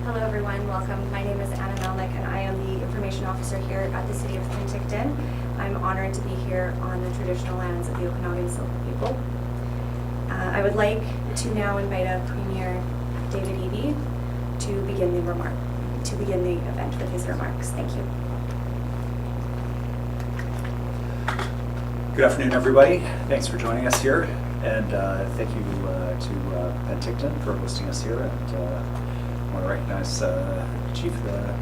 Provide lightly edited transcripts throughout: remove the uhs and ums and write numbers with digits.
Hello everyone, welcome. My name is Anna Melnick and I am the Information Officer here at the City of Penticton. I'm honored to be here on the traditional lands of the Okanagan Silkwood people. I would like to now invite our Premier, David Eby, to begin the event with his remarks. Thank you. Good afternoon, everybody. Thanks for joining us here, and thank you to Penticton for hosting us here. And I want to recognize Chief of the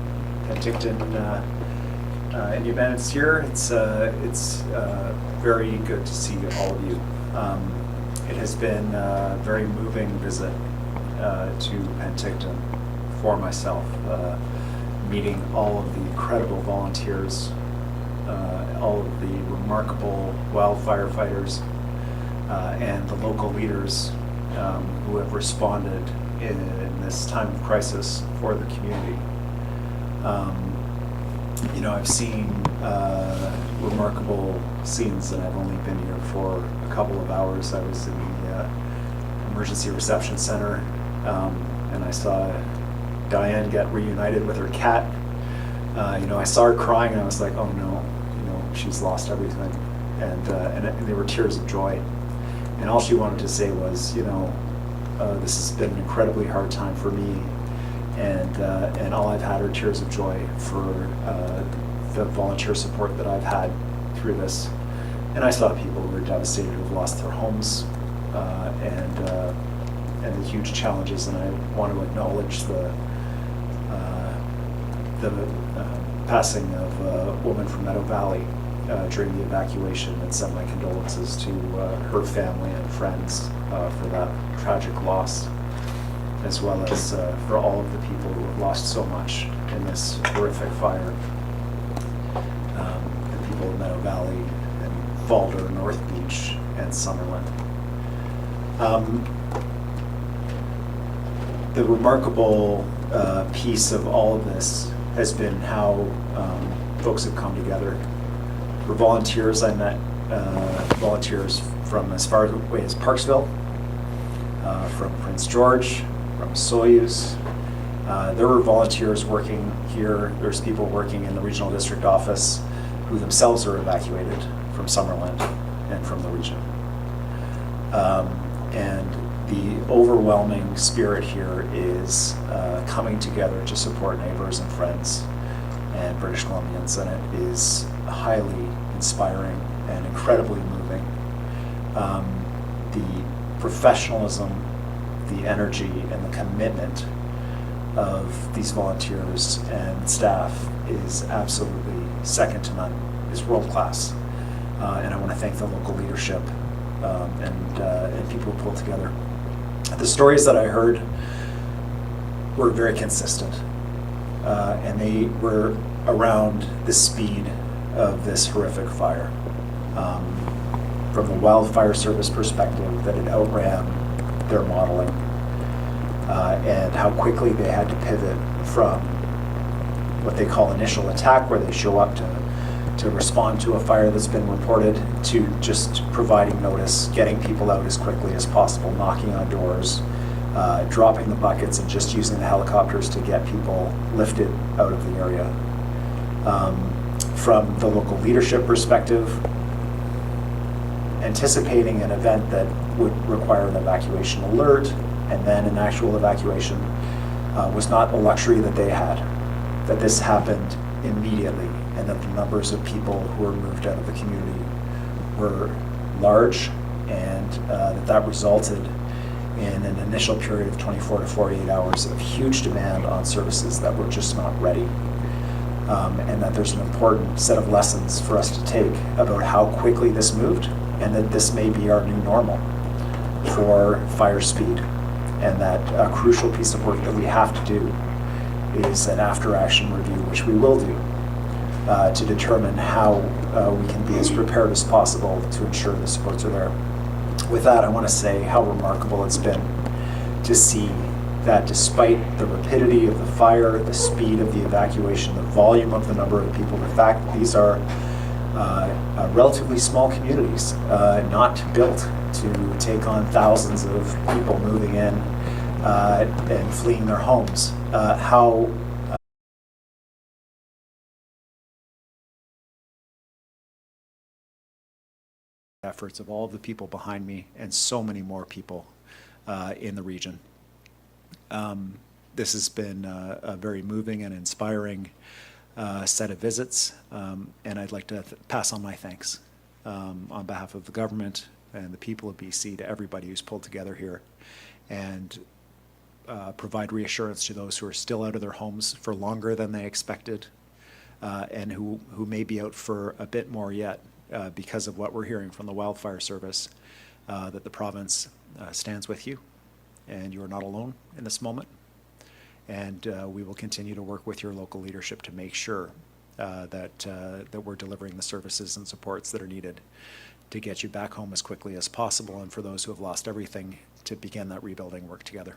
Penticton Independence here. It's very good to see all of you. It has been a very moving visit to Penticton for myself, meeting all of the incredible volunteers, all of the remarkable wildfire fighters, and the local leaders who have responded in this time of crisis for the community. I've seen remarkable scenes, and I've only been here for a couple of hours. I was in the emergency reception center, and I saw Diane get reunited with her cat. I saw her crying, and I was like, oh no, she's lost everything. And there were tears of joy. And all she wanted to say was, this has been an incredibly hard time for me, and all I've had are tears of joy for the volunteer support that I've had through this. And I saw people who were devastated, who have lost their homes, and the huge challenges. And I want to acknowledge the passing of a woman from Meadow Valley during the evacuation, and send my condolences to her family and friends for that tragic loss, as well as for all of the people who have lost so much in this horrific fire. The people of Meadow Valley and Falder, North Beach, and Summerland. The remarkable piece of all of this has been how folks have come together. For volunteers, I met volunteers from as far away as Parksville, from Prince George, from Soyuz. There were volunteers working here. There's people working in the regional district office who themselves are evacuated from Summerland and from the region. And the overwhelming spirit here is coming together to support neighbors and friends and British Columbians, and it is highly inspiring and incredibly moving. The professionalism, the energy, and the commitment of these volunteers and staff is absolutely second to none. It's world class, and I want to thank the local leadership and people who pulled together. The stories that I heard were very consistent, and they were around the speed of this horrific fire. From the wildfire service perspective, that it outran their modeling, and how quickly they had to pivot from what they call initial attack, where they show up to respond to a fire that's been reported, to just providing notice, getting people out as quickly as possible, knocking on doors, dropping the buckets, and just using the helicopters to get people lifted out of the area. From the local leadership perspective, anticipating an event that would require an evacuation alert and then an actual evacuation was not a luxury that they had, that this happened immediately, and that the numbers of people who were moved out of the community were large, and that resulted in an initial period of 24 to 48 hours of huge demand on services that were just not ready. And that there's an important set of lessons for us to take about how quickly this moved, and that this may be our new normal for fire speed, and that a crucial piece of work that we have to do is an after-action review, which we will do, to determine how we can be as prepared as possible to ensure the supports are there. With that, I want to say how remarkable it's been to see that despite the rapidity of the fire, the speed of the evacuation, the volume of the number of people, the fact that these are relatively small communities, not built to take on thousands of people moving in, and fleeing their homes. How efforts of all of the people behind me and so many more people in the region. This has been a very moving and inspiring set of visits, and I'd like to pass on my thanks on behalf of the government and the people of BC to everybody who's pulled together here and provide reassurance to those who are still out of their homes for longer than they expected and who may be out for a bit more yet because of what we're hearing from the Wildfire Service, that the province stands with you and you are not alone in this moment. And we will continue to work with your local leadership to make sure that we're delivering the services and supports that are needed to get you back home as quickly as possible, and for those who have lost everything, to begin that rebuilding work together.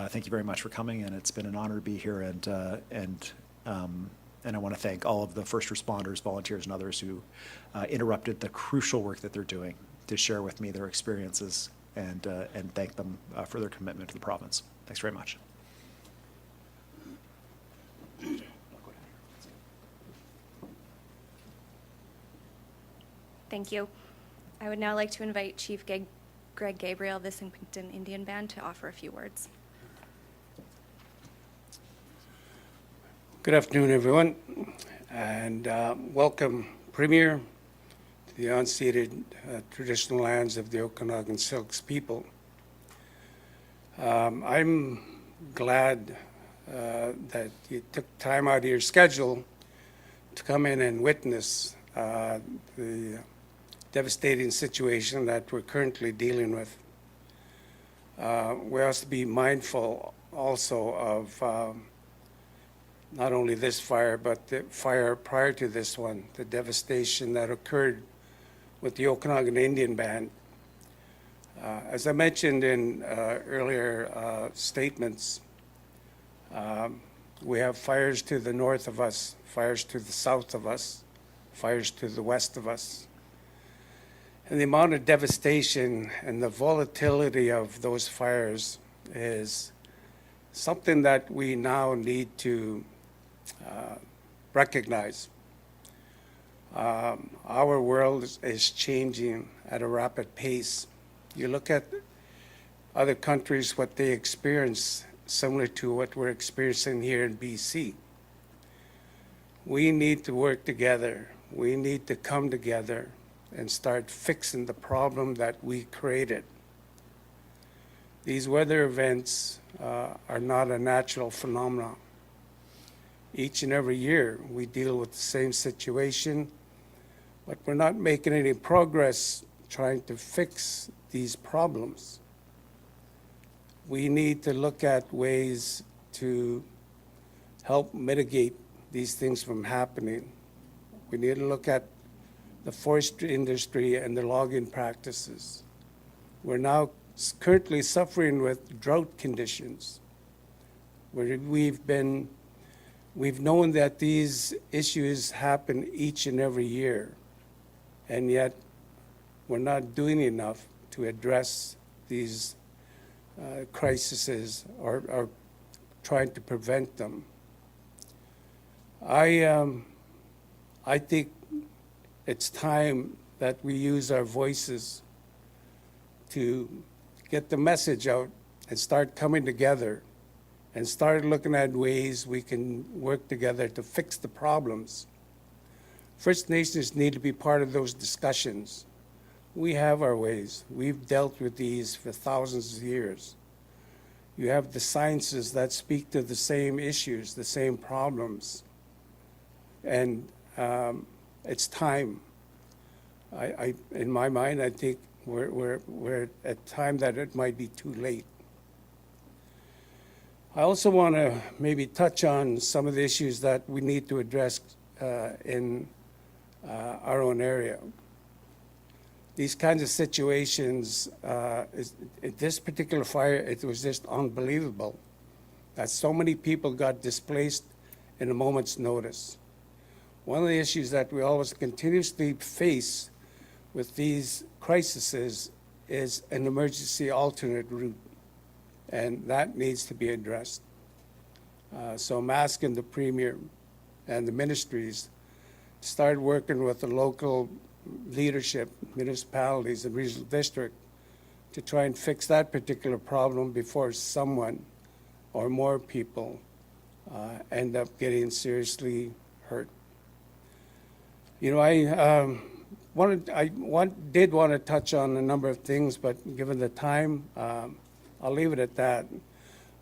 Thank you very much for coming, and it's been an honor to be here. And I want to thank all of the first responders, volunteers, and others who interrupted the crucial work that they're doing to share with me their experiences, and thank them for their commitment to the province. Thanks very much. Thank you. I would now like to invite Chief Greg Gabriel of the Penticton Indian Band to offer a few words. Good afternoon, everyone, and welcome, Premier, to the unceded traditional lands of the Okanagan Silks people. I'm glad that you took time out of your schedule to come in and witness the devastating situation that we're currently dealing with. We have to be mindful also of not only this fire, but the fire prior to this one, the devastation that occurred with the Okanagan Indian Band. As I mentioned in earlier statements, we have fires to the north of us, fires to the south of us, fires to the west of us. And the amount of devastation and the volatility of those fires is something that we now need to recognize. Our world is changing at a rapid pace. You look at other countries, what they experience, similar to what we're experiencing here in BC. We need to work together. We need to come together and start fixing the problem that we created. These weather events are not a natural phenomenon. Each and every year we deal with the same situation, but we're not making any progress trying to fix these problems. We need to look at ways to help mitigate these things from happening. We need to look at the forestry industry and the logging practices. We're now currently suffering with drought conditions, where we've known that these issues happen each and every year, and yet we're not doing enough to address these crises or trying to prevent them. I think it's time that we use our voices to get the message out and start coming together and start looking at ways we can work together to fix the problems. First Nations need to be part of those discussions. We have our ways. We've dealt with these for thousands of years. You have the sciences that speak to the same issues, the same problems. And it's time. In my mind, I think we're at time that it might be too late. I also want to maybe touch on some of the issues that we need to address in our own area. These kinds of situations, this particular fire, it was just unbelievable that so many people got displaced in a moment's notice. One of the issues that we always continuously face with these crises is an emergency alternate route. and that needs to be addressed. So I'm asking the Premier and the ministries to start working with the local leadership, municipalities and regional district to try and fix that particular problem before someone or more people end up getting seriously hurt. You know, did want to touch on a number of things, but given the time, I'll leave it at that.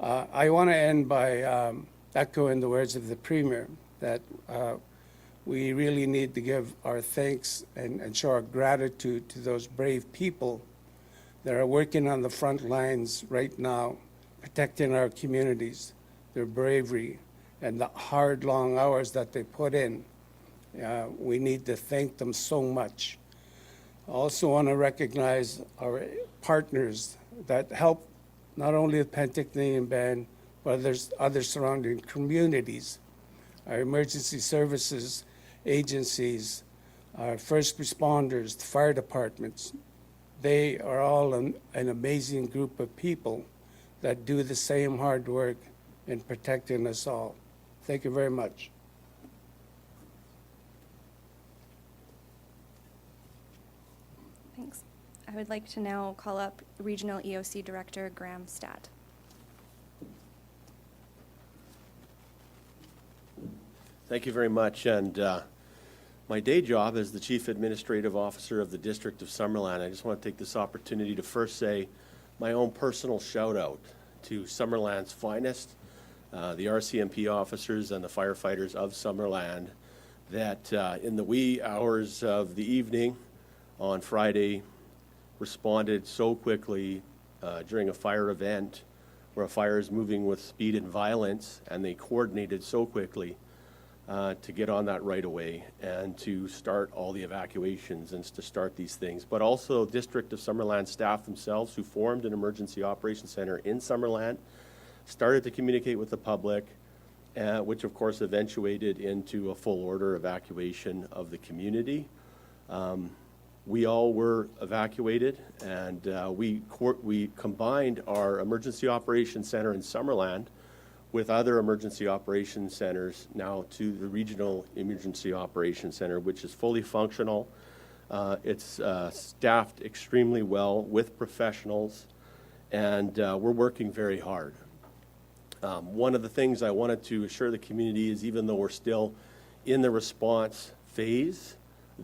I want to end by echoing the words of the Premier that we really need to give our thanks and show our gratitude to those brave people that are working on the front lines right now, protecting our communities, their bravery, and the hard, long hours that they put in. We need to thank them so much. I also want to recognize our partners that help not only the Penticton Band, but there's other surrounding communities, our emergency services agencies, our first responders, the fire departments. They are all an amazing group of people that do the same hard work in protecting us all. Thank you very much. Thanks. I would like to now call up Regional EOC Director Graham Stadt. Thank you very much. And my day job as the Chief Administrative Officer of the District of Summerland, I just want to take this opportunity to first say my own personal shout out to Summerland's finest, the RCMP officers and the firefighters of Summerland that in the wee hours of the evening on Friday responded so quickly during a fire event where a fire is moving with speed and violence, and they coordinated so quickly to get on that right away and to start all the evacuations and to start these things. But also District of Summerland staff themselves who formed an emergency operations center in Summerland, started to communicate with the public, which of course eventuated into a full order evacuation of the community. We all were evacuated, and we combined our emergency operations center in Summerland with other emergency operations centers now to the Regional Emergency Operations Center, which is fully functional. It's staffed extremely well with professionals, and we're working very hard. One of the things I wanted to assure the community is, even though we're still in the response phase,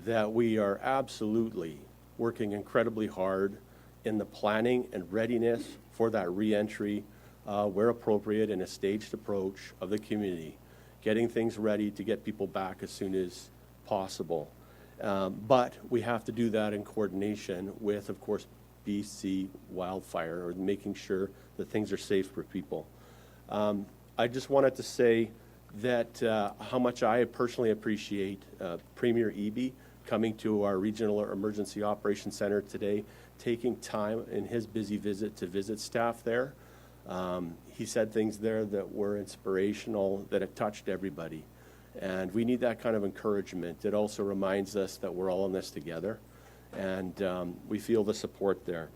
that we are absolutely working incredibly hard in the planning and readiness for that re-entry where appropriate in a staged approach of the community, getting things ready to get people back as soon as possible. But we have to do that in coordination with, of course, BC Wildfire, or making sure that things are safe for people. I just wanted to say that how much I personally appreciate Premier Eby coming to our Regional Emergency Operations Center today, taking time in his busy visit to visit staff there. He said things there that were inspirational, that it touched everybody. And we need that kind of encouragement. It also reminds us that we're all in this together, and we feel the support there.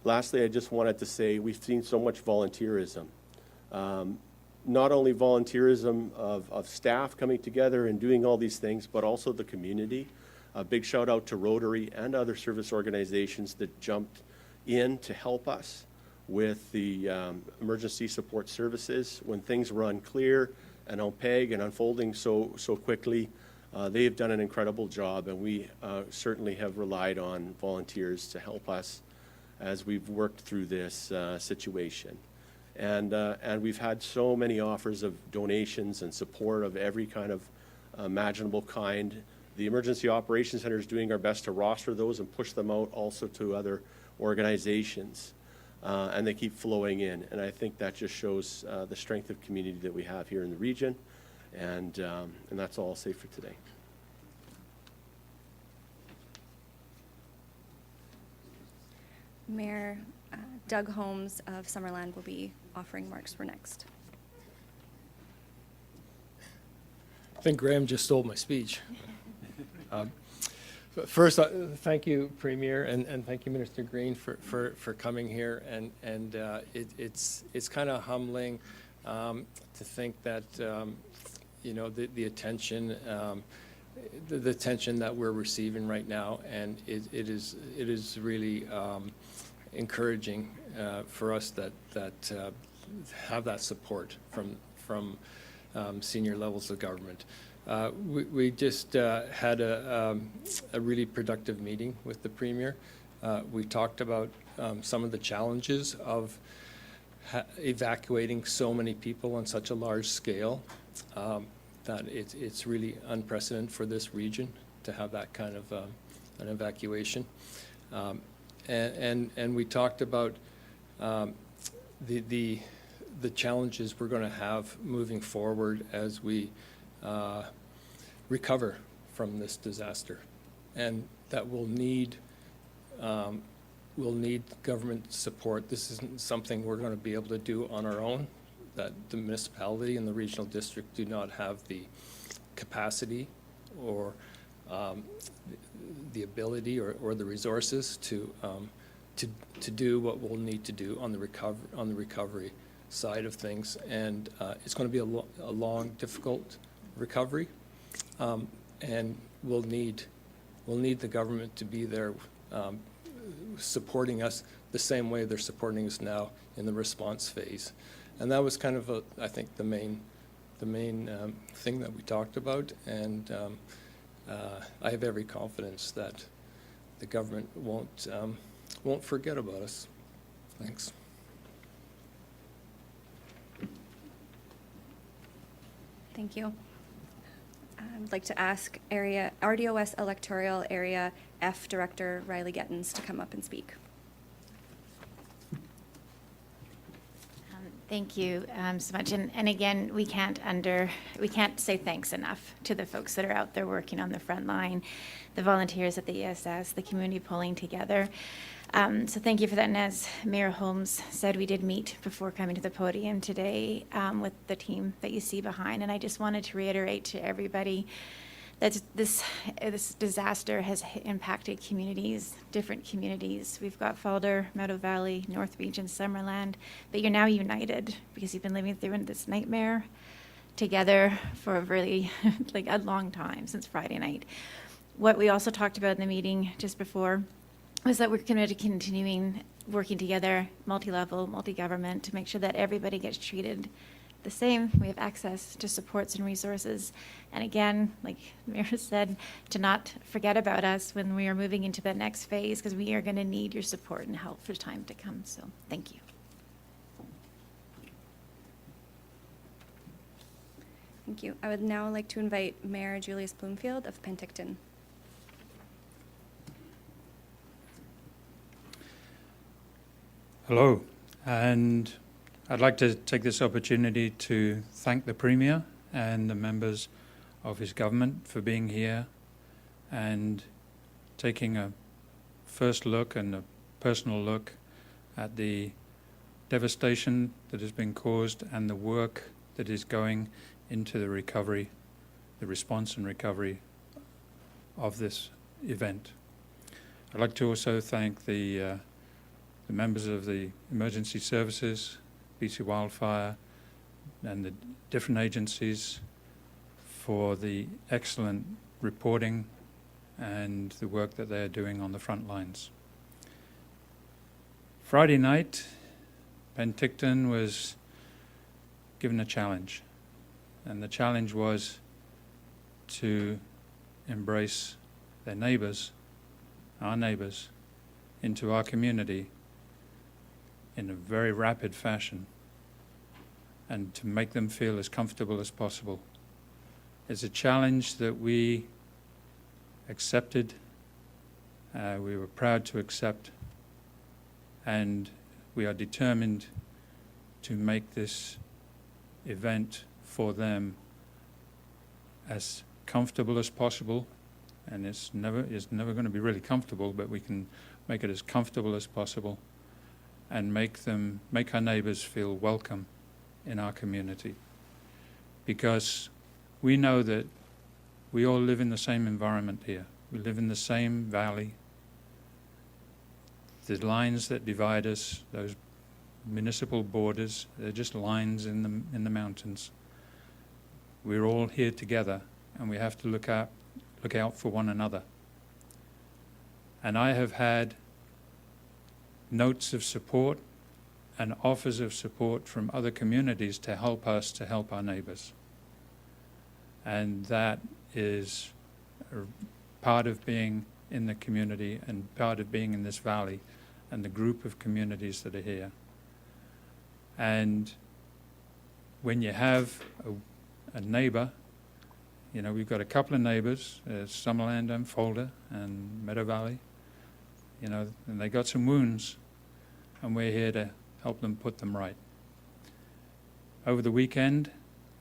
Lastly, I just wanted to say we've seen so much volunteerism. Not only volunteerism of staff coming together and doing all these things, but also the community. A big shout out to Rotary and other service organizations that jumped in to help us with the emergency support services when things were unclear and opaque and unfolding so quickly. They have done an incredible job, and we certainly have relied on volunteers to help us as we've worked through this situation. And we've had so many offers of donations and support of every kind of imaginable kind. The Emergency Operations Center is doing our best to roster those and push them out also to other organizations. And they keep flowing in. And I think that just shows the strength of community that we have here in the region. And that's all I'll say for today. Mayor Doug Holmes of Summerland will be offering remarks for next. I think Graham just stole my speech. First, thank you, Premier, and thank you, Minister Greene, for coming here. And it's kind of humbling to think that the attention the attention that we're receiving right now, and it is really encouraging for us that have that support from senior levels of government. We just had a really productive meeting with the Premier. We talked about some of the challenges of evacuating so many people on such a large scale, that it's really unprecedented for this region to have that kind of an evacuation. And we talked about the challenges we're going to have moving forward as we recover from this disaster, and that we'll need government support. This isn't something we're going to be able to do on our own, that the municipality and the regional district do not have the capacity or the ability or the resources to do what we'll need to do on the recovery side of things. And it's going to be a long, difficult recovery, and we'll need the government to be there supporting us the same way they're supporting us now in the response phase. And that was kind of I think the main thing that we talked about, and I have every confidence that the government won't forget about us. Thanks. Thank you. I'd like to ask RDOS Electoral Area F Director Riley Gettins to come up and speak. Thank you so much. And again, we can't say thanks enough to the folks that are out there working on the front line, the volunteers at the ESS, the community pulling together. So thank you for that. And as Mayor Holmes said, we did meet before coming to the podium today with the team that you see behind. And I just wanted to reiterate to everybody that this disaster has impacted communities, different communities. We've got Falder, Meadow Valley, North Region, Summerland, but you're now united because you've been living through this nightmare together for a really like a long time, since Friday night. What we also talked about in the meeting just before was that we're committed to continuing working together, multi-level, multi-government, to make sure that everybody gets treated the same. We have access to supports and resources. And again, like the Mayor said, to not forget about us when we are moving into the next phase, because we are going to need your support and help for time to come. So thank you. Thank you. I would now like to invite Mayor Julius Bloomfield of Penticton. Hello, and I'd like to take this opportunity to thank the Premier and the members of his government for being here and taking a first look and a personal look at the devastation that has been caused and the work that is going into the recovery, the response and recovery of this event. I'd like to also thank the members of the emergency services, BC Wildfire, and the different agencies for the excellent reporting and the work that they're doing on the front lines. Friday night, Penticton was given a challenge, and the challenge was to embrace their neighbours, our neighbours, into our community in a very rapid fashion, and to make them feel as comfortable as possible. It's a challenge that we accepted, we were proud to accept, and we are determined to make this event for them as comfortable as possible. And it's never going to be really comfortable, but we can make it as comfortable as possible and make our neighbours feel welcome in our community. Because we know that we all live in the same environment here. We live in the same valley. The lines that divide us, those municipal borders, they're just lines in the mountains. We're all here together, and we have to look out for one another. And I have had notes of support and offers of support from other communities to help us to help our neighbors. And that is part of being in the community and part of being in this valley and the group of communities that are here. And when you have a neighbor, you know, we've got a couple of neighbors, Summerland and Folder and Meadow Valley, you know, and they got some wounds, and we're here to help them put them right. Over the weekend,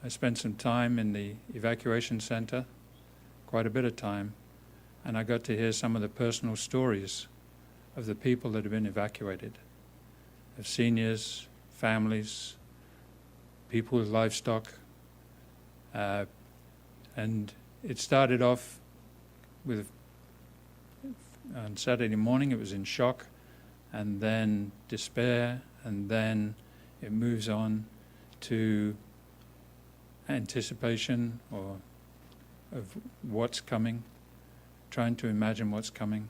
I spent some time in the evacuation center, quite a bit of time, and I got to hear some of the personal stories of the people that have been evacuated, of seniors, families, people with livestock. And it started off with, on Saturday morning, it was in shock, and then despair, and then it moves on to anticipation of what's coming, trying to imagine what's coming.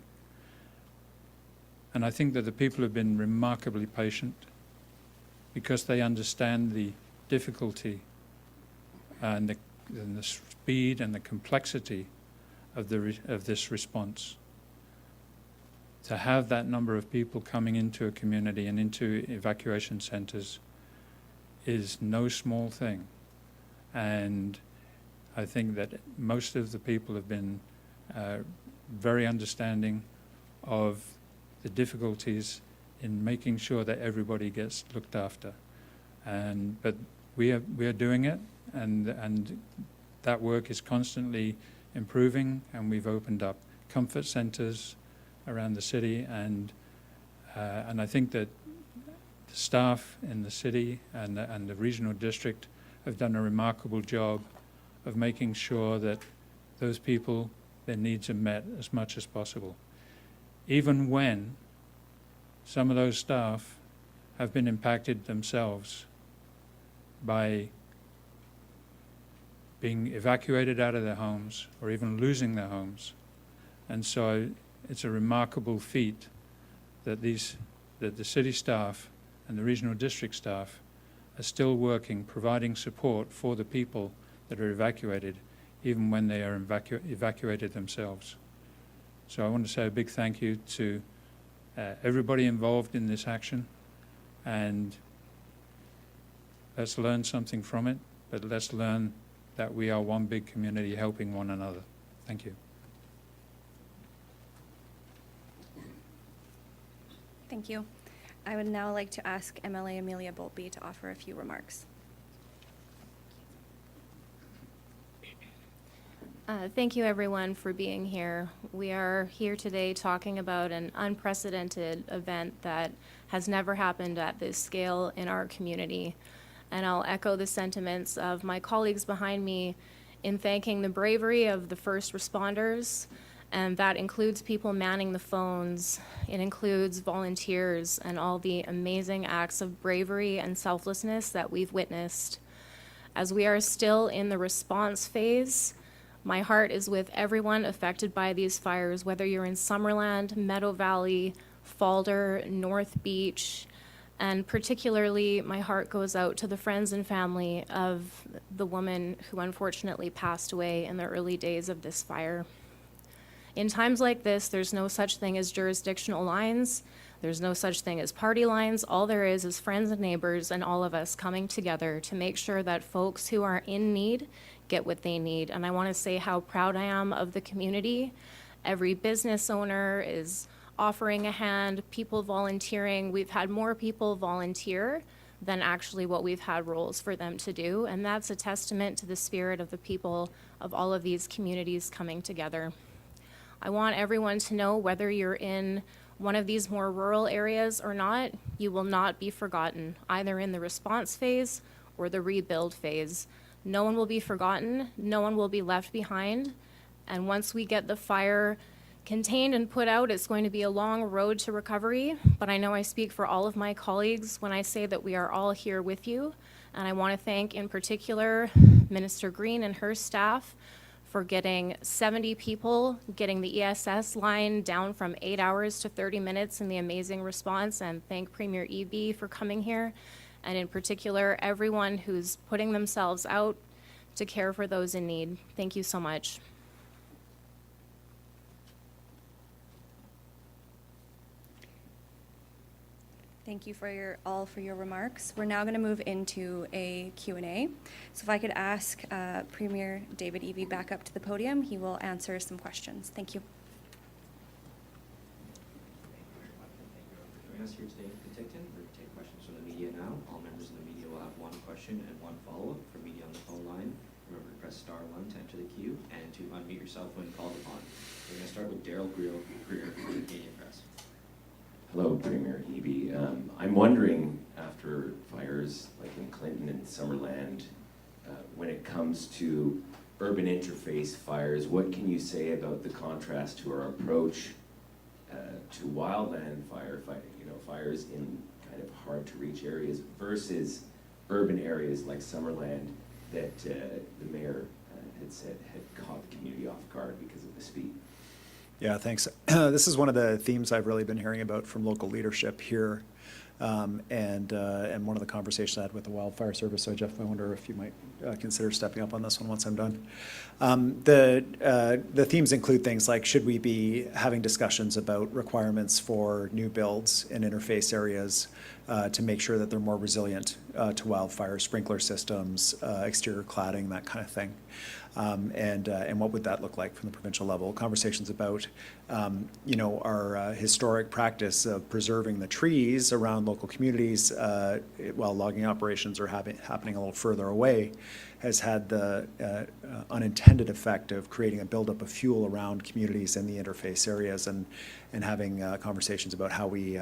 And I think that the people have been remarkably patient because they understand the difficulty and the speed and the complexity of this response. To have that number of people coming into a community and into evacuation centers is no small thing. And I think that most of the people have been very understanding of the difficulties in making sure that everybody gets looked after. But we are doing it, and that work is constantly improving, and we've opened up comfort centers around the city, and I think that the staff in the city and the regional district have done a remarkable job of making sure that those people, their needs are met as much as possible. Even when some of those staff have been impacted themselves by being evacuated out of their homes or even losing their homes. And so it's a remarkable feat that the city staff and the regional district staff are still working, providing support for the people that are evacuated, even when they are evacuated themselves. So I want to say a big thank you to everybody involved in this action, and let's learn something from it, but let's learn that we are one big community helping one another. Thank you. Thank you. I would now like to ask MLA Amelia Boultbee to offer a few remarks. Thank you, everyone, for being here. We are here today talking about an unprecedented event that has never happened at this scale in our community. And I'll echo the sentiments of my colleagues behind me in thanking the bravery of the first responders, and that includes people manning the phones. It includes volunteers and all the amazing acts of bravery and selflessness that we've witnessed. As we are still in the response phase, my heart is with everyone affected by these fires, whether you're in Summerland, Meadow Valley, Falder, North Beach, and particularly my heart goes out to the friends and family of the woman who unfortunately passed away in the early days of this fire. In times like this, there's no such thing as jurisdictional lines. There's no such thing as party lines. All there is friends and neighbors and all of us coming together to make sure that folks who are in need get what they need. And I want to say how proud I am of the community. Every business owner is offering a hand, people volunteering. We've had more people volunteer than actually what we've had roles for them to do. And that's a testament to the spirit of the people of all of these communities coming together. I want everyone to know, whether you're in one of these more rural areas or not, you will not be forgotten, either in the response phase or the rebuild phase. No one will be forgotten, no one will be left behind, And once we get the fire contained and put out, it's going to be a long road to recovery. But I know I speak for all of my colleagues when I say that we are all here with you. And I want to thank in particular Minister Greene and her staff for getting 70 people, getting the ESS line down from 8 hours to 30 minutes in the amazing response, and thank Premier Eby for coming here, and in particular, everyone who's putting themselves out to care for those in need. Thank you so much. Thank you for your remarks. We're now going to move into a Q&A. So if I could ask Premier David Eby back up to the podium, he will answer some questions. Thank you. Joining us here today in Penticton. We're going to take questions from the media now. All members of the media will have one question and one follow-up. For media on the phone line, remember to press *1 to enter the queue and to unmute yourself when called upon. We're going to start with Daryl Greer from the Canadian Press. Hello, Premier Eby. I'm wondering, after fires like in Clinton and Summerland, when it comes to urban interface fires, what can you say about the contrast to our approach to wildland fires in kind of hard-to-reach areas versus urban areas like Summerland that the mayor had said had caught the community off guard because of the speed? Yeah, thanks. This is one of the themes I've really been hearing about from local leadership here, and one of the conversations I had with the Wildfire Service. So, Jeff, I wonder if you might consider stepping up on this one once I'm done. The themes include things like, should we be having discussions about requirements for new builds in interface areas to make sure that they're more resilient to wildfire, sprinkler systems, exterior cladding, that kind of thing. And what would that look like from the provincial level? Conversations about, our historic practice of preserving the trees around local communities while logging operations are happening a little further away has had the unintended effect of creating a buildup of fuel around communities in the interface areas, and having conversations about how we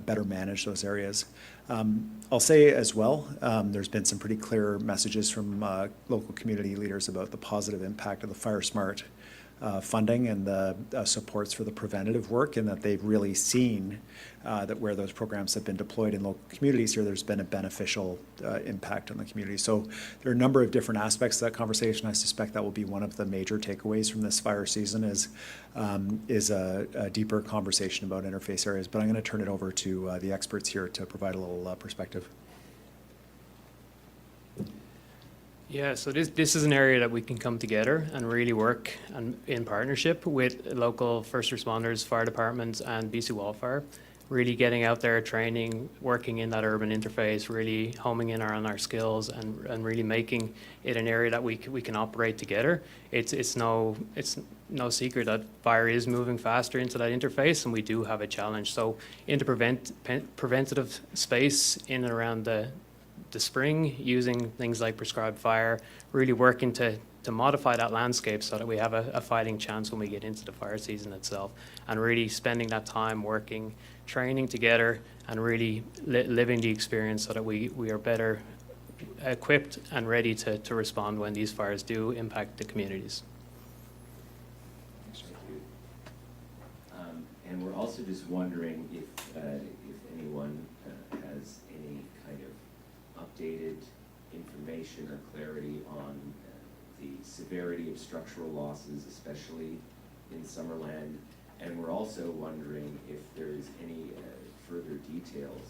better manage those areas. I'll say as well, there's been some pretty clear messages from local community leaders about the positive impact of the Fire Smart funding and the supports for the preventative work, and that they've really seen that where those programs have been deployed in local communities here, there's been a beneficial impact on the community. So there are a number of different aspects of that conversation. I suspect that will be one of the major takeaways from this fire season is a deeper conversation about interface areas. But I'm going to turn it over to the experts here to provide a little perspective. Yeah, so this is an area that we can come together and really work in partnership with local first responders, fire departments, and BC Wildfire. Really getting out there, training, working in that urban interface, really homing in on our skills, and really making it an area that we can operate together. It's no secret that fire is moving faster into that interface, and we do have a challenge. So into preventative space in and around the spring, using things like prescribed fire, really working to modify that landscape so that we have a fighting chance when we get into the fire season itself, and really spending that time working, training together, and really living the experience so that we are better equipped and ready to respond when these fires do impact the communities. Thank you. And we're also just wondering if anyone has any kind of updated information or clarity on the severity of structural losses, especially in Summerland. And we're also wondering if there's any further details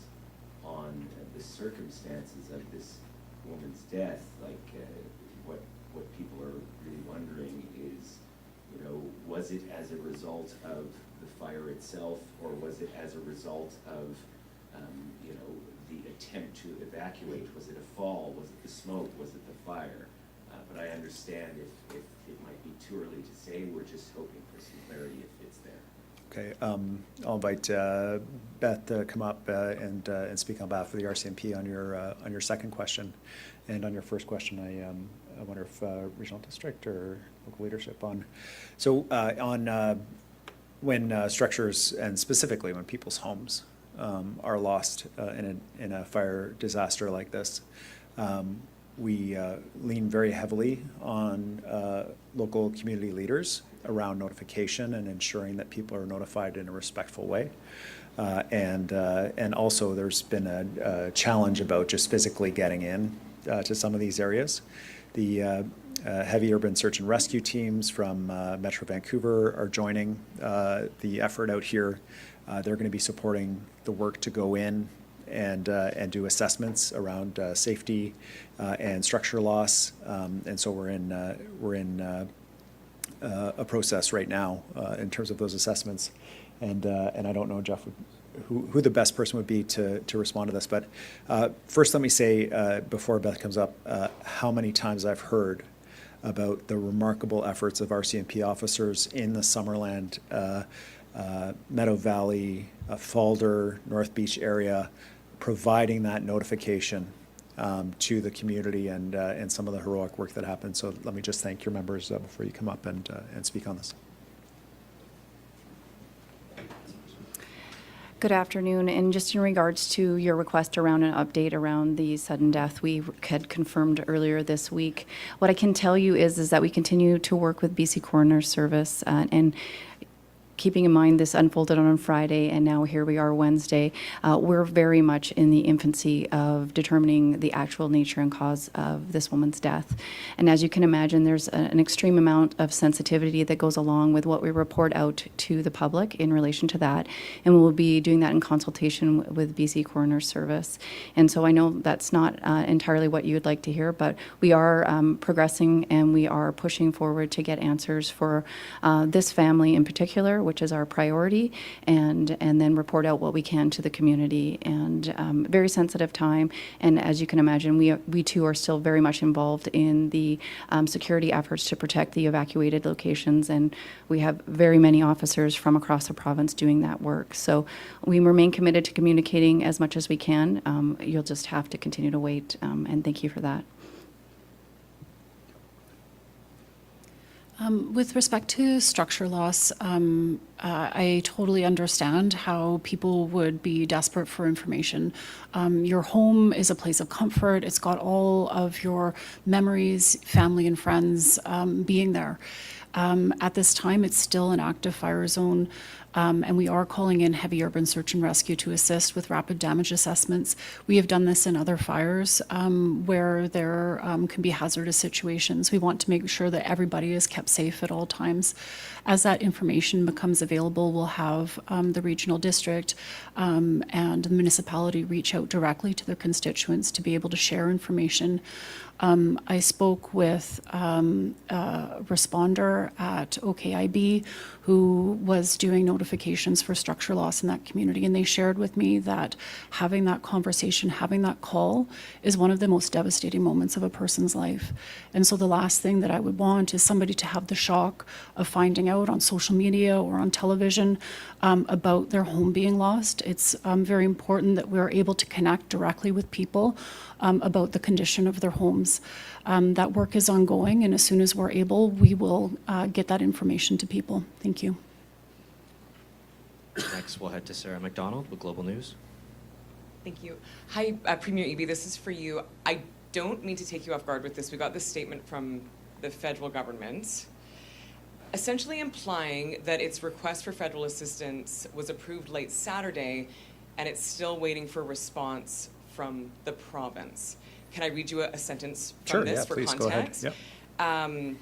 on the circumstances of this woman's death. Like what people are really wondering is, was it as a result of the fire itself, or was it as a result of the attempt to evacuate? Was it a fall? Was it the smoke? Was it the fire? But I understand if it might be too early to say. We're just hoping for some clarity if it's there. Okay, I'll invite Beth to come up and speak on behalf of the RCMP on your second question, and on your first question. I wonder if regional district or local leadership on when structures, and specifically when people's homes are lost in a fire disaster like this. we lean very heavily on local community leaders around notification and ensuring that people are notified in a respectful way. And also there's been a challenge about just physically getting in to some of these areas. The heavy urban search and rescue teams from Metro Vancouver are joining the effort out here. They're going to be supporting the work to go in and do assessments around safety and structure loss. And so we're in a process right now in terms of those assessments. And I don't know, Jeff, who the best person would be to respond to this. But first, let me say, before Beth comes up, how many times I've heard about the remarkable efforts of RCMP officers in the Summerland, Meadow Valley, Falder, North Beach area, providing that notification to the community and some of the heroic work that happened. So let me just thank your members before you come up and speak on this. Good afternoon, and just in regards to your request around an update around the sudden death we had confirmed earlier this week, what I can tell you is that we continue to work with BC Coroner's Service and keeping in mind this unfolded on Friday and now here we are Wednesday, we're very much in the infancy of determining the actual nature and cause of this woman's death. And as you can imagine, there's an extreme amount of sensitivity that goes along with what we report out to the public in relation to that. And we'll be doing that in consultation with BC Coroner's Service. And so I know that's not entirely what you would like to hear, but we are progressing and we are pushing forward to get answers for this family in particular, which is our priority, and then report out what we can to the community. And very sensitive time. And as you can imagine, we too are still very much involved in the security efforts to protect the evacuated locations. And we have very many officers from across the province doing that work. So we remain committed to communicating as much as we can. You'll just have to continue to wait. And thank you for that. With respect to structure loss, I totally understand how people would be desperate for information. Your home is a place of comfort. It's got all of your memories, family and friends being there. At this time, it's still an active fire zone. And we are calling in heavy urban search and rescue to assist with rapid damage assessments. We have done this in other fires where there can be hazardous situations. We want to make sure that everybody is kept safe at all times. As that information becomes available, we'll have the regional district and the municipality reach out directly to their constituents to be able to share information. I spoke with a responder at OKIB who was doing notifications for structure loss in that community, and they shared with me that having that conversation, having that call is one of the most devastating moments of a person's life. And so the last thing that I would want is somebody to have the shock of finding out on social media or on television about their home being lost. It's very important that we're able to connect directly with people about the condition of their homes. That work is ongoing, and as soon as we're able, we will get that information to people. Thank you. Next, we'll head to Sarah McDonald with Global News. Thank you. Hi, Premier Eby, this is for you. I don't mean to take you off guard with this. We got this statement from the federal government, essentially implying that its request for federal assistance was approved late Saturday, and it's still waiting for a response from the province. Can I read you a sentence from this for context? Go ahead. Yep.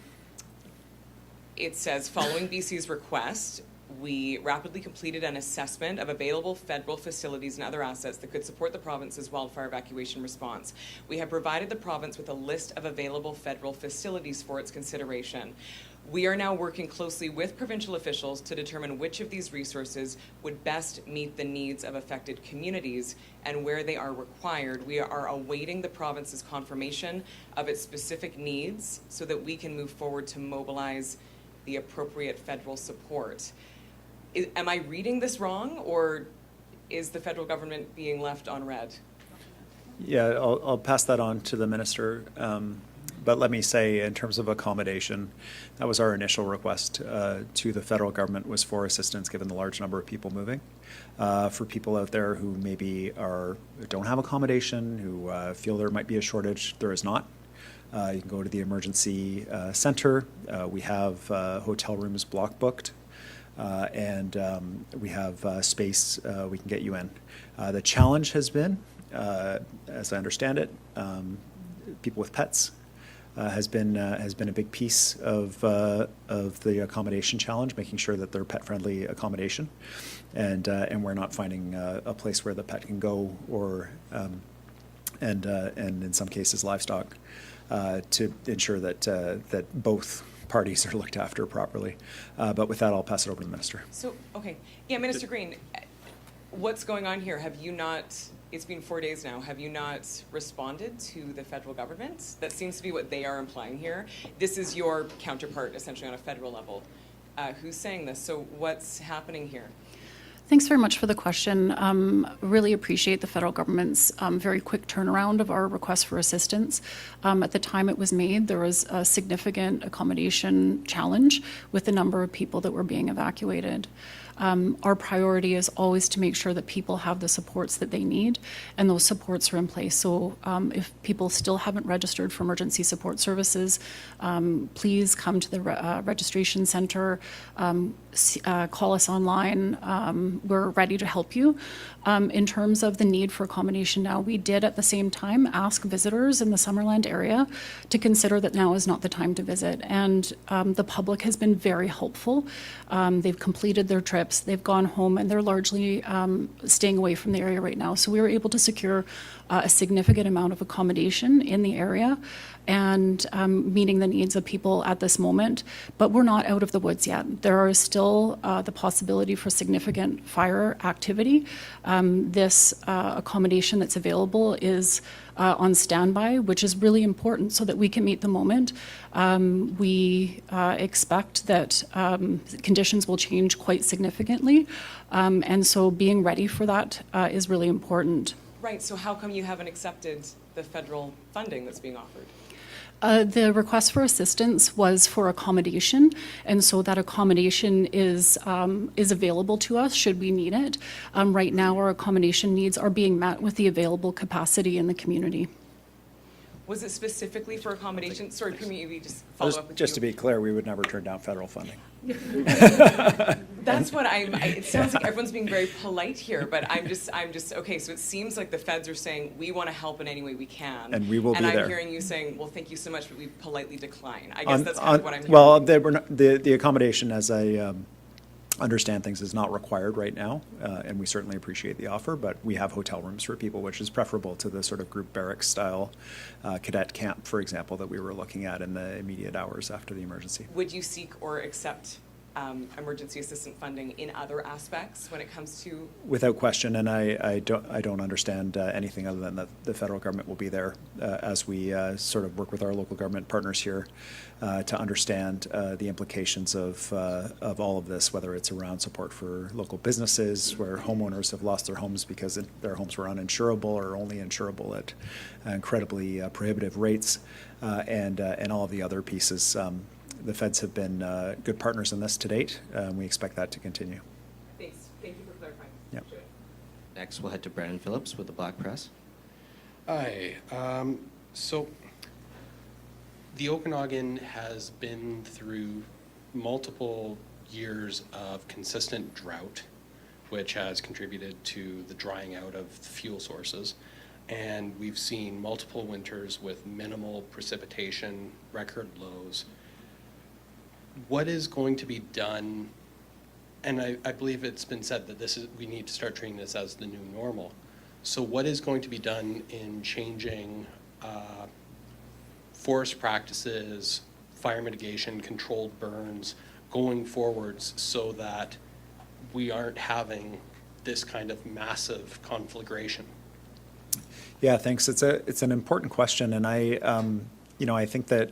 It says, following BC's request, we rapidly completed an assessment of available federal facilities and other assets that could support the province's wildfire evacuation response. We have provided the province with a list of available federal facilities for its consideration. We are now working closely with provincial officials to determine which of these resources would best meet the needs of affected communities, and where they are required, we are awaiting the province's confirmation of its specific needs so that we can move forward to mobilize the appropriate federal support. Am I reading this wrong, or is the federal government being left on red? Yeah, I'll pass that on to the minister. But let me say, in terms of accommodation, that was our initial request to the federal government, was for assistance given the large number of people moving. For people out there who maybe don't have accommodation, who feel there might be a shortage, there is not. You can go to the emergency center. We have hotel rooms block booked. And we have space we can get you in. The challenge has been, as I understand it, people with pets has been a big piece of the accommodation challenge, making sure that they're pet-friendly accommodation, and we're not finding a place where the pet can go, or and in some cases livestock, to ensure that that both parties are looked after properly. But with that, I'll pass it over to the minister. So, okay, yeah, Minister Greene, what's going on here? Have you not, it's been 4 days now, have you not responded to the federal government? That seems to be what they are implying here. This is your counterpart, essentially, on a federal level. Who's saying this? So what's happening here? Thanks very much for the question. Really appreciate the federal government's very quick turnaround of our request for assistance. At the time it was made, there was a significant accommodation challenge with the number of people that were being evacuated. Our priority is always to make sure that people have the supports that they need, and those supports are in place. So if people still haven't registered for emergency support services, please come to the registration center, call us online. We're ready to help you. In terms of the need for accommodation now, we did at the same time ask visitors in the Summerland area to consider that now is not the time to visit. And the public has been very helpful. They've completed their trips, they've gone home, and they're largely staying away from the area right now. So we were able to secure a significant amount of accommodation in the area and meeting the needs of people at this moment. But we're not out of the woods yet. There is still the possibility for significant fire activity. This accommodation that's available is on standby, which is really important so that we can meet the moment. We expect that conditions will change quite significantly, and so being ready for that is really important. Right, so how come you haven't accepted the federal funding that's being offered? The request for assistance was for accommodation, and so that accommodation is available to us should we need it. Right now, our accommodation needs are being met with the available capacity in the community. Was it specifically for accommodation? Sorry, Premier Eby, just follow up with Just you. to be clear, we would never turn down federal funding. That's what it sounds like everyone's being very polite here, but I'm just, okay, so it seems like the feds are saying, we want to help in any way we can. And we will be there. And I'm hearing you saying, well, thank you so much, but we politely decline. I guess that's kind of what I'm hearing. Well, the accommodation, as I understand things, is not required right now, and we certainly appreciate the offer, but we have hotel rooms for people, which is preferable to the sort of group barracks style cadet camp, for example, that we were looking at in the immediate hours after the emergency. Would you seek or accept emergency assistance funding in other aspects when it comes to? Without question, and I don't understand anything other than that the federal government will be there as we sort of work with our local government partners here to understand the implications of all of this, whether it's around support for local businesses where homeowners have lost their homes because their homes were uninsurable or only insurable at incredibly prohibitive rates, and all of the other pieces. The feds have been good partners in this to date, and we expect that to continue. Thanks. Thank you for clarifying. Yep. Next, we'll head to Brandon Phillips with the Black Press. Hi. So the Okanagan has been through multiple years of consistent drought, which has contributed to the drying out of fuel sources. And we've seen multiple winters with minimal precipitation, record lows. What is going to be done, and I believe it's been said that we need to start treating this as the new normal. So what is going to be done in changing forest practices, fire mitigation, controlled burns, going forwards so that we aren't having this kind of massive conflagration? Yeah, thanks. It's an important question, and I think that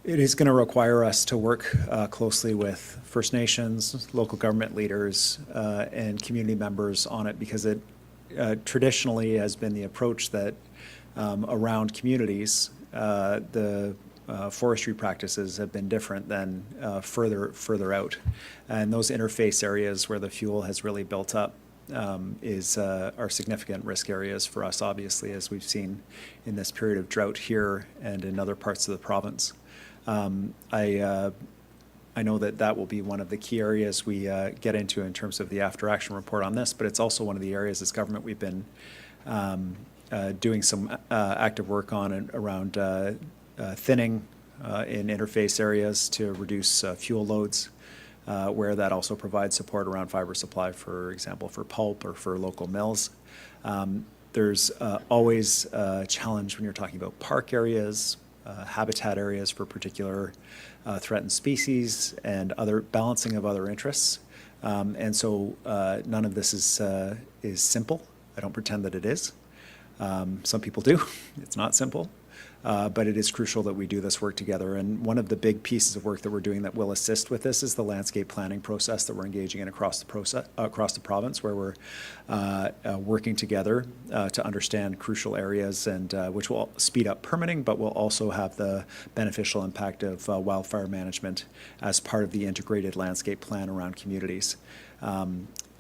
it is going to require us to work closely with First Nations, local government leaders, and community members on it, because it traditionally has been the approach that around communities, the forestry practices have been different than further out. And those interface areas where the fuel has really built up are significant risk areas for us, obviously, as we've seen in this period of drought here and in other parts of the province. I know that will be one of the key areas we get into in terms of the after-action report on this, but it's also one of the areas as government we've been doing some active work on and around thinning in interface areas to reduce fuel loads, where that also provides support around fiber supply, for example, for pulp or for local mills. There's always a challenge when you're talking about park areas, habitat areas for particular threatened species, and other balancing of other interests. And so none of this is simple. I don't pretend that it is. Some people do. It's not simple. But it is crucial that we do this work together. And one of the big pieces of work that we're doing that will assist with this is the landscape planning process that we're engaging in across the province, where we're working together to understand crucial areas, and which will speed up permitting, but will also have the beneficial impact of wildfire management as part of the integrated landscape plan around communities. I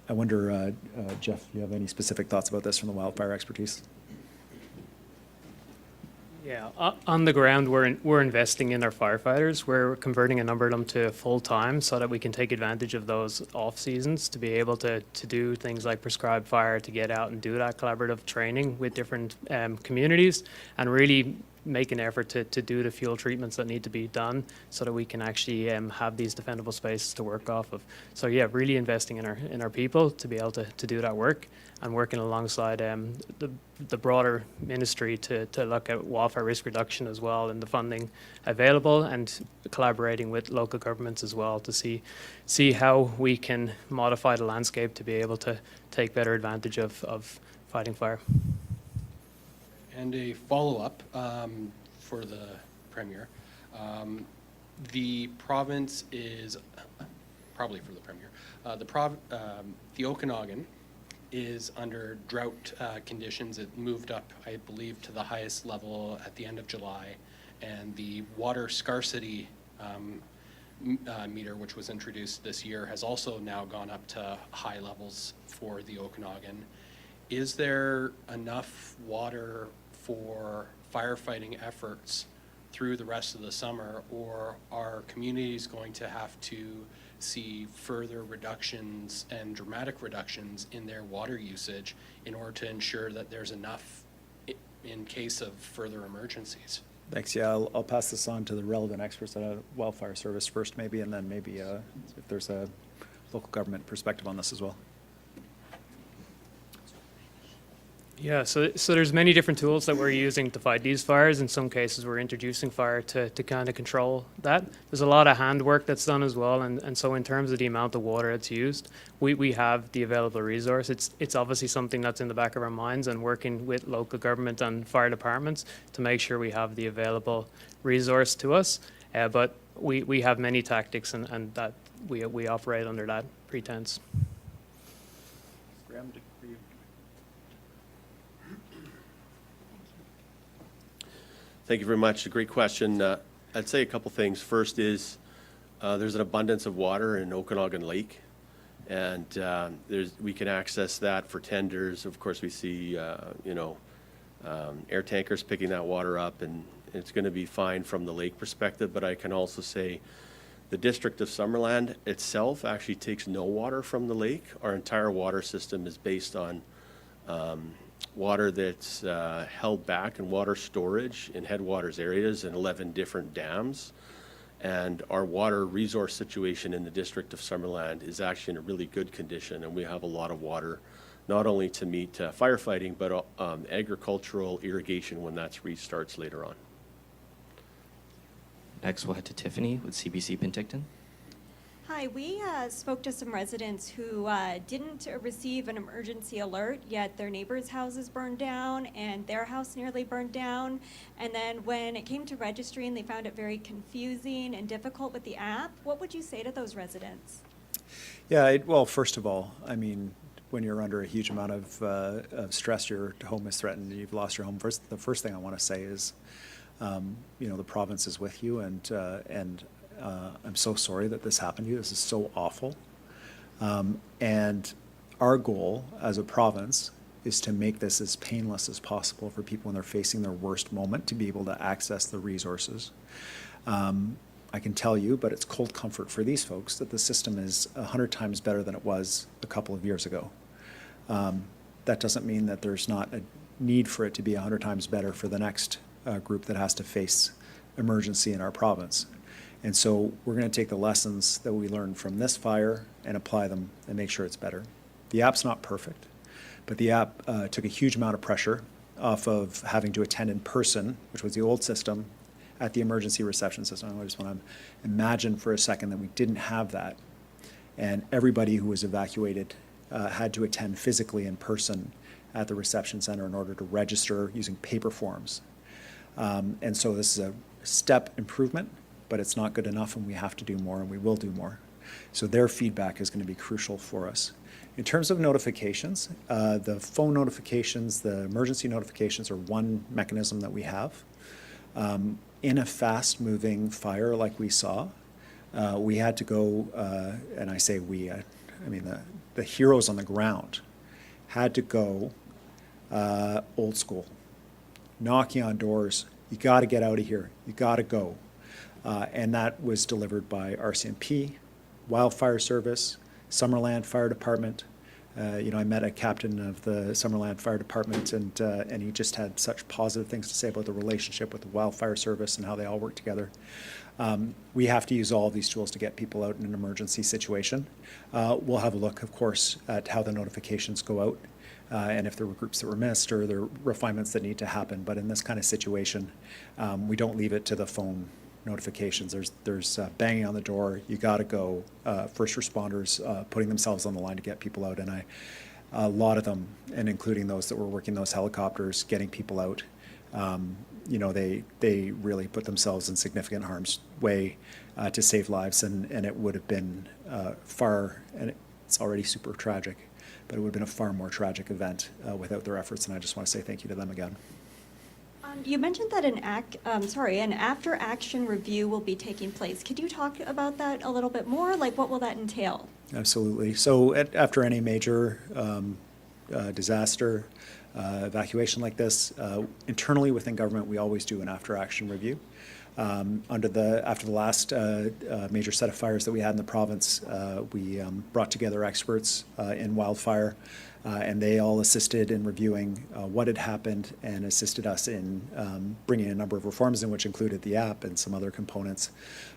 wonder, Jeff, you have any specific thoughts about this from the wildfire expertise? Yeah, on the ground, we're investing in our firefighters. We're converting a number of them to full-time so that we can take advantage of those off-seasons to be able to do things like prescribed fire, to get out and do that collaborative training with different communities, and really make an effort to do the fuel treatments that need to be done so that we can actually have these defendable spaces to work off of. So yeah, really investing in our people to be able to do that work, and working alongside the broader ministry to look at wildfire risk reduction as well, and the funding available, and collaborating with local governments as well to see how we can modify the landscape to be able to take better advantage of fighting fire. And a follow-up for the Premier. The province is, probably for the Premier, the Okanagan is under drought conditions. It moved up, I believe, to the highest level at the end of July, and the water scarcity meter, which was introduced this year, has also now gone up to high levels for the Okanagan. Is there enough water for firefighting efforts through the rest of the summer, or are communities going to have to see further reductions and dramatic reductions in their water usage in order to ensure that there's enough in case of further emergencies? Thanks. Yeah, I'll pass this on to the relevant experts at Wildfire Service first, maybe, and then maybe if there's a local government perspective on this as well. Yeah, so there's many different tools that we're using to fight these fires. In some cases, we're introducing fire to kind of control that. There's a lot of handwork that's done as well, and so in terms of the amount of water that's used, we have the available resource. It's obviously something that's in the back of our minds, and working with local government and fire departments to make sure we have the available resource to us. But we have many tactics, and that we operate under that pretense. Graham, for you. Thank you very much. A great question. I'd say a couple things. First is there's an abundance of water in Okanagan Lake, and we can access that for tenders. Of course, we see air tankers picking that water up, and it's going to be fine from the lake perspective. But I can also say the District of Summerland itself actually takes no water from the lake. Our entire water system is based on water that's held back in water storage in headwaters areas in 11 different dams. And our water resource situation in the District of Summerland is actually in a really good condition, and we have a lot of water, not only to meet firefighting, but agricultural irrigation when that restarts later on. Next, we'll head to Tiffany with CBC Penticton. Hi, we spoke to some residents who didn't receive an emergency alert, yet their neighbors' houses burned down and their house nearly burned down. And then when it came to registering, they found it very confusing and difficult with the app. What would you say to those residents? Yeah, well, first of all, I mean, when you're under a huge amount of stress, your home is threatened, you've lost your home. The first thing I want to say is, the province is with you, and I'm so sorry that this happened to you. This is so awful. And our goal as a province is to make this as painless as possible for people when they're facing their worst moment to be able to access the resources. I can tell you, but it's cold comfort for these folks, that the system is 100 times better than it was a couple of years ago. That doesn't mean that there's not a need for it to be 100 times better for the next group that has to face emergency in our province. And so we're going to take the lessons that we learned from this fire and apply them and make sure it's better. The app's not perfect, but the app took a huge amount of pressure off of having to attend in person, which was the old system, at the emergency reception system. I just want to imagine for a second that we didn't have that, and everybody who was evacuated had to attend physically in person at the reception center in order to register using paper forms. And so this is a step improvement, but it's not good enough, and we have to do more, and we will do more. So their feedback is going to be crucial for us. In terms of notifications, the phone notifications, the emergency notifications are one mechanism that we have. In a fast-moving fire like we saw, we had to go, and I say we, I mean the heroes on the ground had to go old school, knocking on doors. You got to get out of here. You got to go. And that was delivered by RCMP, Wildfire Service, Summerland Fire Department. I met a captain of the Summerland Fire Department, and he just had such positive things to say about the relationship with the Wildfire Service and how they all work together. We have to use all of these tools to get people out in an emergency situation. We'll have a look, of course, at how the notifications go out, and if there were groups that were missed or there are refinements that need to happen. But in this kind of situation, we don't leave it to the phone notifications. There's banging on the door. You got to go. First responders putting themselves on the line to get people out, and a lot of them, and including those that were working those helicopters, getting people out. They really put themselves in significant harm's way to save lives, and it would have been far, and it's already super tragic, but it would have been a far more tragic event without their efforts, and I just want to say thank you to them again. You mentioned that an after-action review will be taking place. Could you talk about that a little bit more? Like, what will that entail? Absolutely. So after any major disaster, evacuation like this, internally within government, we always do an after-action review. After the last major set of fires that we had in the province, we brought together experts in wildfire, and they all assisted in reviewing what had happened and assisted us in bringing a number of reforms in, which included the app and some other components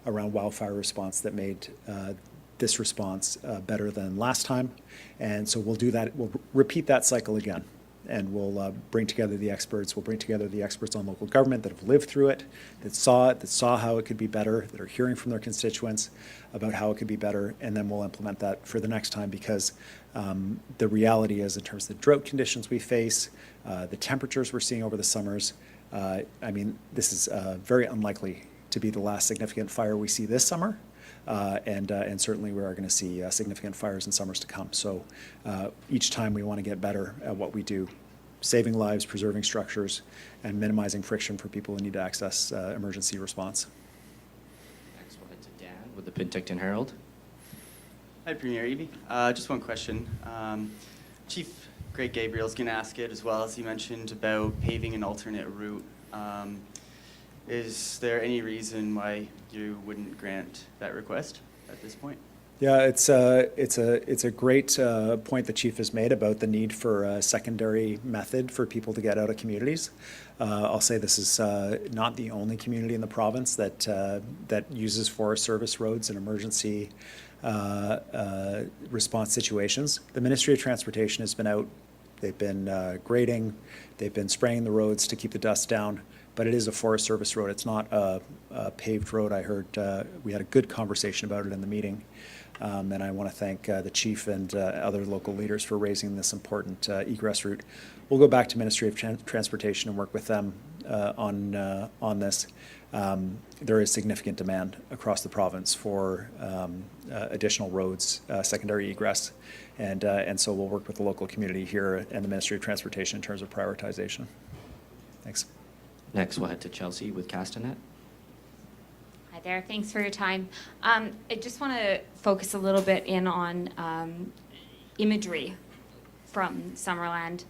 around wildfire response that made this response better than last time. And so we'll do that. We'll repeat that cycle again. And we'll bring together the experts. We'll bring together the experts on local government that have lived through it, that saw how it could be better, that are hearing from their constituents about how it could be better, and then we'll implement that for the next time, because the reality is, in terms of the drought conditions we face, the temperatures we're seeing over the summers, this is very unlikely to be the last significant fire we see this summer. And certainly we are going to see significant fires in summers to come. So each time we want to get better at what we do, saving lives, preserving structures, and minimizing friction for people who need to access emergency response. Next, we'll head to Dan with the Penticton Herald. Hi, Premier Eby. Just one question. Chief Greg Gabriel's going to ask it, as well as he mentioned about paving an alternate route. Is there any reason why you wouldn't grant that request at this point? Yeah, it's a great point the Chief has made about the need for a secondary method for people to get out of communities. I'll say this is not the only community in the province that uses Forest Service roads in emergency response situations. The Ministry of Transportation has been out. They've been grading. They've been spraying the roads to keep the dust down. But it is a Forest Service road. It's not a paved road. I heard we had a good conversation about it in the meeting. And I want to thank the Chief and other local leaders for raising this important egress route. We'll go back to Ministry of Transportation and work with them on this. There is significant demand across the province for additional roads, secondary egress. And so we'll work with the local community here and the Ministry of Transportation in terms of prioritization. Thanks. Next, we'll head to Chelsea with Castanet. Hi there, thanks for your time. I just want to focus a little bit in on imagery from Summerland.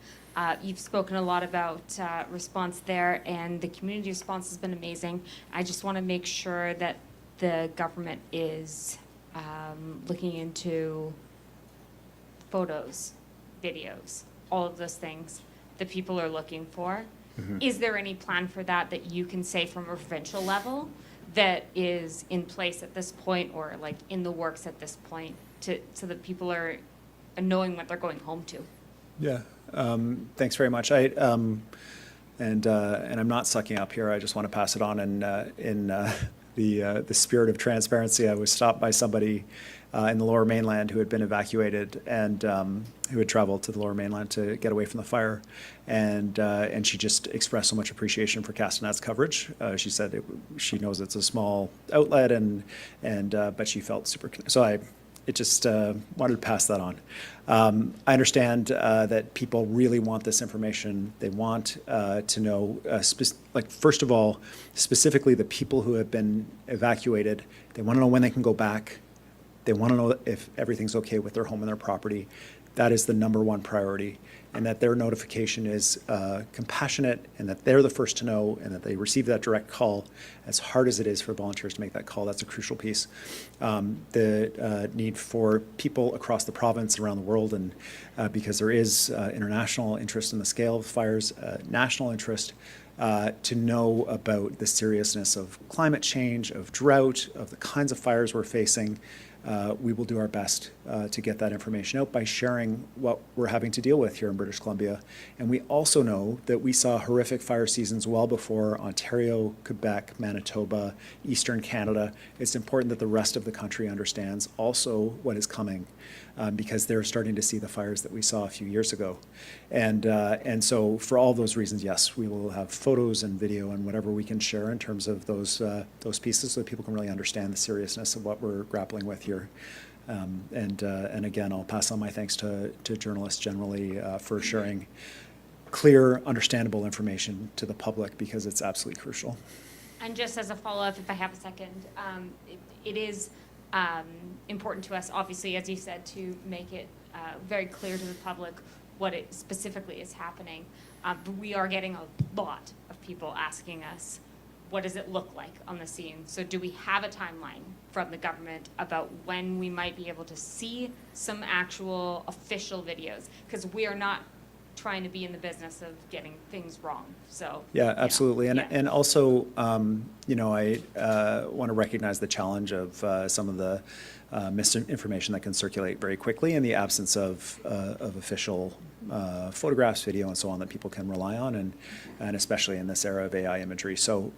You've spoken a lot about response there, and the community response has been amazing. I just want to make sure that the government is looking into photos, videos, all of those things that people are looking for. Mm-hmm. Is there any plan for that that you can say from a provincial level that is in place at this point, or like in the works at this point, so that people are knowing what they're going home to? Yeah, thanks very much. And I'm not sucking up here. I just want to pass it on. And in the spirit of transparency, I was stopped by somebody in the Lower Mainland who had been evacuated and who had traveled to the Lower Mainland to get away from the fire, and she just expressed so much appreciation for Castanet's coverage. She said she knows it's a small outlet, but she felt super. So I just wanted to pass that on. I understand that people really want this information. They want to know, first of all, specifically the people who have been evacuated. They want to know when they can go back. They want to know if everything's okay with their home and their property. That is the number one priority, and that their notification is compassionate, and that they're the first to know, and that they receive that direct call. As hard as it is for volunteers to make that call, that's a crucial piece. The need for people across the province, around the world, and because there is international interest in the scale of fires, national interest, to know about the seriousness of climate change, of drought, of the kinds of fires we're facing. We will do our best to get that information out by sharing what we're having to deal with here in British Columbia. And we also know that we saw horrific fire seasons well before Ontario, Quebec, Manitoba, Eastern Canada. It's important that the rest of the country understands also what is coming, because they're starting to see the fires that we saw a few years ago. And so for all those reasons, yes, we will have photos and video and whatever we can share in terms of those pieces, so that people can really understand the seriousness of what we're grappling with here. And again, I'll pass on my thanks to journalists generally for sharing clear, understandable information to the public, because it's absolutely crucial. And just as a follow-up, if I have a second, it is important to us, obviously, as you said, to make it very clear to the public what it specifically is happening. But we are getting a lot of people asking us, what does it look like on the scene? So do we have a timeline from the government about when we might be able to see some actual official videos? Because we are not trying to be in the business of getting things wrong. So yeah, absolutely. Yeah. And also, I want to recognize the challenge of some of the misinformation that can circulate very quickly in the absence of official photographs, video, and so on that people can rely on, and especially in this era of AI imagery. So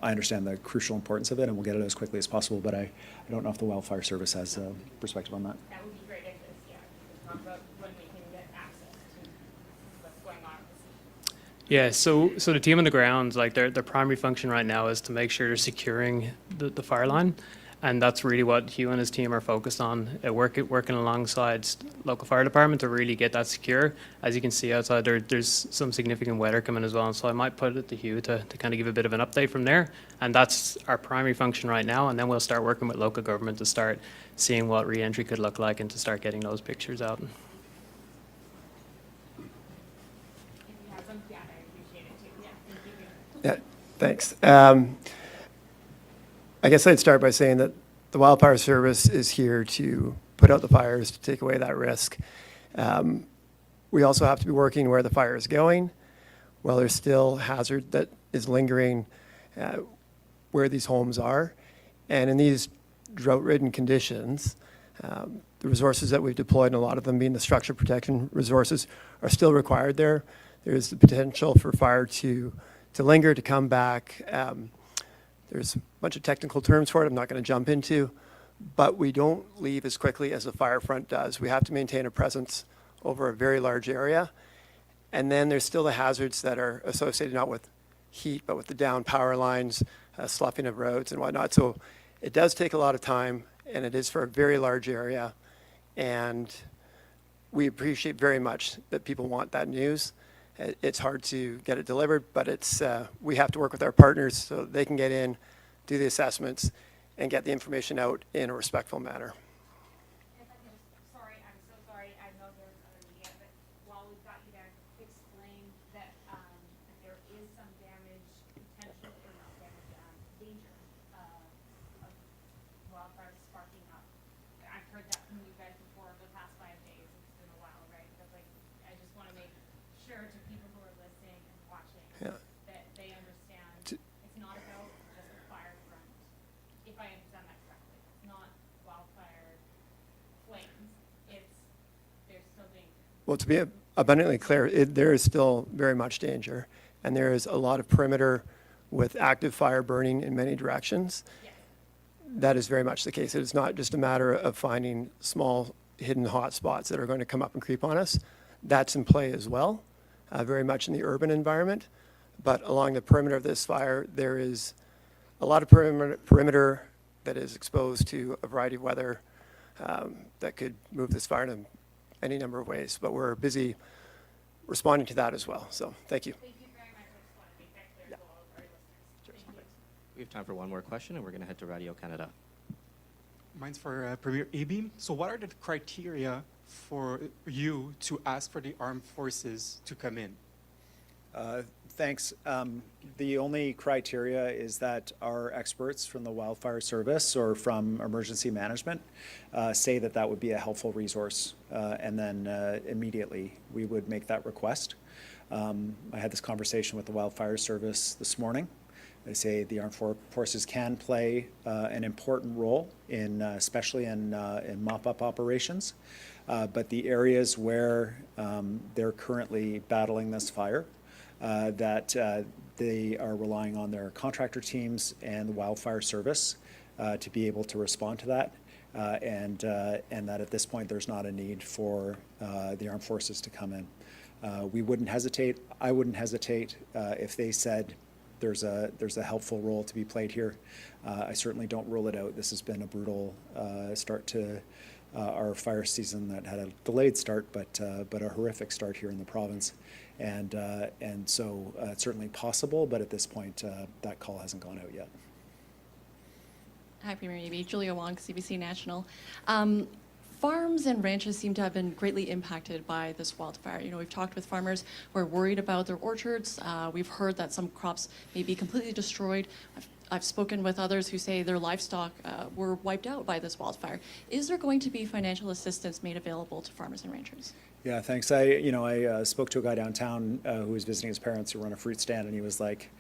I understand the crucial importance of it, and we'll get it as quickly as possible, but I don't know if the Wildfire Service has a perspective on that. That would be great if we could talk about when we can get access to what's going on at the scene. Yeah, so the team on the ground, like their primary function right now is to make sure they're securing the fire line. And that's really what Hugh and his team are focused on, working alongside local fire department to really get that secure. As you can see outside, there's some significant weather coming as well, so I might put it to Hugh to kind of give a bit of an update from there. And that's our primary function right now, and then we'll start working with local government to start seeing what re-entry could look like and to start getting those pictures out. If you have some, yeah, I appreciate it too. Yeah, thank you. Yeah, thanks. I guess I'd start by saying that the Wildfire Service is here to put out the fires, to take away that risk. We also have to be working where the fire is going. Well, there's still hazard that is lingering where these homes are. And in these drought-ridden conditions, the resources that we've deployed, and a lot of them being the structure protection resources, are still required there. There's the potential for fire to linger, to come back. There's a bunch of technical terms for it I'm not going to jump into, but we don't leave as quickly as the fire front does. We have to maintain a presence over a very large area. And then there's still the hazards that are associated not with heat, but with the down power lines, sloughing of roads and whatnot. So it does take a lot of time, and it is for a very large area. And we appreciate very much that people want that news. It's hard to get it delivered, but we have to work with our partners so they can get in, do the assessments, and get the information out in a respectful manner. Sorry, I'm so sorry. I know there's other media, but while from you guys before the past 5 days. It's been a while, right? But like, I just want to make sure to people who are listening and watching Yeah. that they understand it's not about just a fire front. If I understand that correctly, it's not wildfire flames. It's there's still danger. Well, to be abundantly clear, there is still very much danger, and there is a lot of perimeter with active fire burning in many directions. That is very much the case. It is not just a matter of finding small hidden hot spots that are going to come up and creep on us. That's in play as well, very much in the urban environment. But along the perimeter of this fire, there is a lot of perimeter that is exposed to a variety of weather that could move this fire in any number of ways. But we're busy responding to that as well. So thank you. Thank you very much. I just want to make that clear to all of our listeners. Thank you. We have time for one more question, and we're going to head to Radio Canada. Mine's for Premier Eby. So what are the criteria for you to ask for the armed forces to come in? Thanks. The only criteria is that our experts from the Wildfire Service or from emergency management say that that would be a helpful resource, and then immediately we would make that request. I had this conversation with the Wildfire Service this morning. They say the armed forces can play an important role in, especially in mop-up operations, but the areas where they're currently battling this fire, that they are relying on their contractor teams and the Wildfire Service to be able to respond to that, and that at this point there's not a need for the armed forces to come in. We wouldn't hesitate. I wouldn't hesitate if they said there's a helpful role to be played here. I certainly don't rule it out. This has been a brutal start to our fire season that had a delayed start, but a horrific start here in the province. And so it's certainly possible, but at this point, that call hasn't gone out yet. Hi, Premier Eby. Julia Wong, CBC National. Farms and ranches seem to have been greatly impacted by this wildfire. You know, we've talked with farmers who are worried about their orchards. We've heard that some crops may be completely destroyed. I've spoken with others who say their livestock were wiped out by this wildfire. Is there going to be financial assistance made available to farmers and ranchers? Yeah, thanks. I spoke to a guy downtown who was visiting his parents who run a fruit stand, and he was like,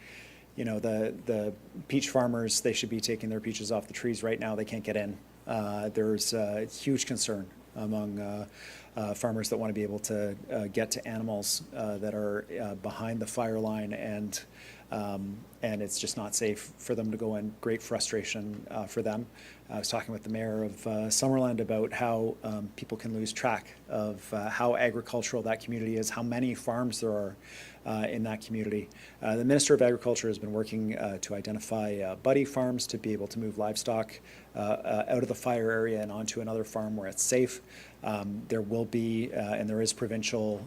you know, the peach farmers, they should be taking their peaches off the trees right now. They can't get in. There's huge concern among farmers that want to be able to get to animals that are behind the fire line, and it's just not safe for them to go in. Great frustration for them. I was talking with the mayor of Summerland about how people can lose track of how agricultural that community is, how many farms there are in that community. The Minister of Agriculture has been working to identify buddy farms to be able to move livestock out of the fire area and onto another farm where it's safe. There will be, and there is provincial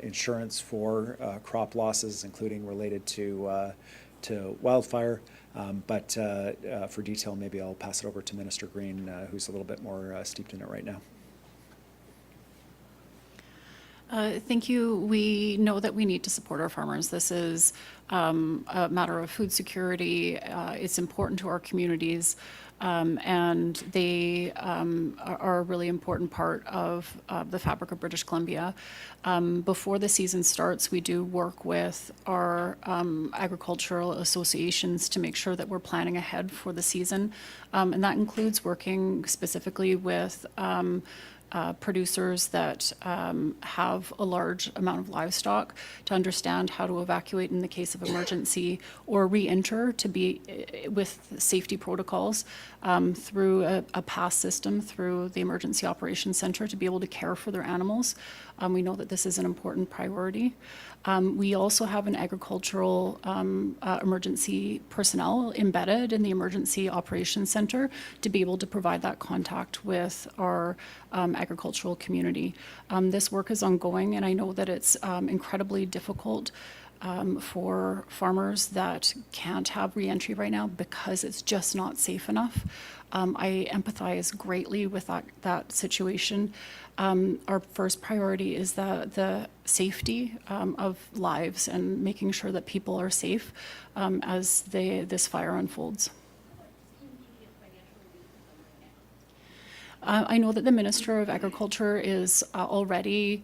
insurance for crop losses, including related to wildfire. But for detail, maybe I'll pass it over to Minister Greene, who's a little bit more steeped in it right now. Thank you. We know that we need to support our farmers. This is a matter of food security. It's important to our communities, and they are a really important part of the fabric of British Columbia. Before the season starts, we do work with our agricultural associations to make sure that we're planning ahead for the season, and that includes working specifically with producers that have a large amount of livestock to understand how to evacuate in the case of emergency or re-enter to be with safety protocols through a pass system through the Emergency Operations Center to be able to care for their animals. We know that this is an important priority. We also have an agricultural emergency personnel embedded in the Emergency Operations Center to be able to provide that contact with our agricultural community. This work is ongoing, and I know that it's incredibly difficult for farmers that can't have re-entry right now because it's just not safe enough. I empathize greatly with that situation. Our first priority is the safety of lives and making sure that people are safe as this fire unfolds. I know that the Minister of Agriculture is already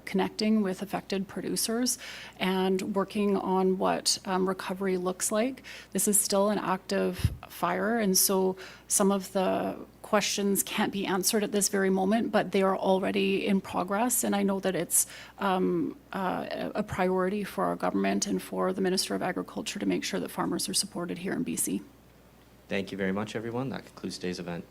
connecting with affected producers and working on what recovery looks like. This is still an active fire, and so some of the questions can't be answered at this very moment, but they are already in progress, and I know that it's a priority for our government and for the Minister of Agriculture to make sure that farmers are supported here in BC. Thank you very much, everyone. That concludes today's event.